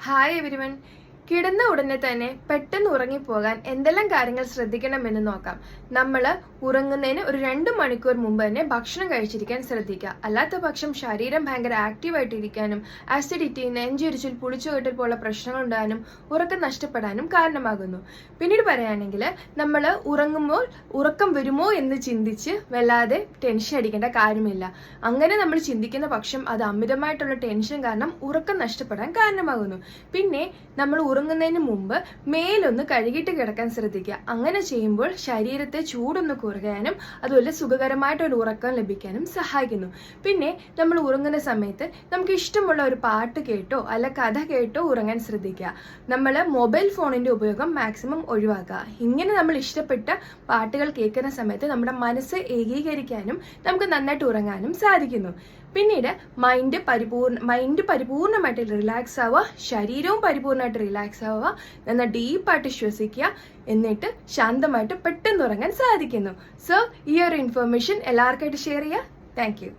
Hi everyone. കിടന്ന ഉടനെ തന്നെ പെട്ടെന്ന് ഉറങ്ങിപ്പോകാൻ എന്തെല്ലാം കാര്യങ്ങൾ ശ്രദ്ധിക്കണമെന്ന് നോക്കാം. നമ്മൾ ഉറങ്ങുന്നതിന് ഒരു 2 മണിക്കൂർ മുമ്പ് തന്നെ ഭക്ഷണം കഴിച്ചിരിക്കാൻ ശ്രദ്ധിക്കുക. അല്ലാത്ത പക്ഷം ശരീരം ഭയങ്കര ആക്റ്റീവായിട്ടിരിക്കാനും ആസിഡിറ്റി, നെഞ്ചിരിച്ചിൽ, പുളിച്ചുകെട്ടൽ പോലുള്ള പ്രശ്നങ്ങൾ ഉണ്ടാകാനും ഉറക്കം നഷ്ടപ്പെടാനും കാരണമാകുന്നു. പിന്നീട് പറയുകയാണെങ്കിൽ നമ്മൾ ഉറങ്ങുമ്പോൾ ഉറക്കം വരുമോ എന്ന് ചിന്തിച്ച് വല്ലാതെ ടെൻഷൻ അടിക്കേണ്ട കാര്യമില്ല. അങ്ങനെ നമ്മൾ ചിന്തിക്കുന്ന പക്ഷം അത് അമിതമായിട്ടുള്ള ടെൻഷൻ കാരണം ഉറക്കം നഷ്ടപ്പെടാൻ കാരണമാകുന്നു. പിന്നെ നമ്മൾ ഉറങ്ങുന്നതിന് മുമ്പ് മേലൊന്ന് കഴുകിയിട്ട് കിടക്കാൻ ശ്രദ്ധിക്കുക. അങ്ങനെ ചെയ്യുമ്പോൾ ശരീരത്തെ ചൂടൊന്ന് കുറയാനും അതുപോലെ സുഖകരമായിട്ടൊരു ഉറക്കം ലഭിക്കാനും സഹായിക്കുന്നു. പിന്നെ നമ്മൾ ഉറങ്ങുന്ന സമയത്ത് നമുക്ക് ഇഷ്ടമുള്ള ഒരു പാട്ട് കേട്ടോ അല്ല കഥ കേട്ടോ ഉറങ്ങാൻ ശ്രദ്ധിക്കുക. നമ്മൾ മൊബൈൽ ഫോണിന്റെ ഉപയോഗം മാക്സിമം ഒഴിവാക്കുക. ഇങ്ങനെ നമ്മൾ ഇഷ്ടപ്പെട്ട പാട്ടുകൾ കേൾക്കുന്ന സമയത്ത് നമ്മുടെ മനസ്സ് ഏകീകരിക്കാനും നമുക്ക് നന്നായിട്ട് ഉറങ്ങാനും സാധിക്കുന്നു. പിന്നീട് മൈൻഡ് പരിപൂർണമായിട്ട് റിലാക്സ് ആവുക, ശരീരവും പരിപൂർണമായിട്ട് റിലാക്സ് ആവുക, എന്നാൽ ഡീപ്പായിട്ട് ശ്വസിക്കുക, എന്നിട്ട് ശാന്തമായിട്ട് പെട്ടെന്ന് ഉറങ്ങാൻ സാധിക്കുന്നു. സോ ഈ ഒരു ഇൻഫർമേഷൻ എല്ലാവർക്കായിട്ട് ഷെയർ ചെയ്യുക. Thank you.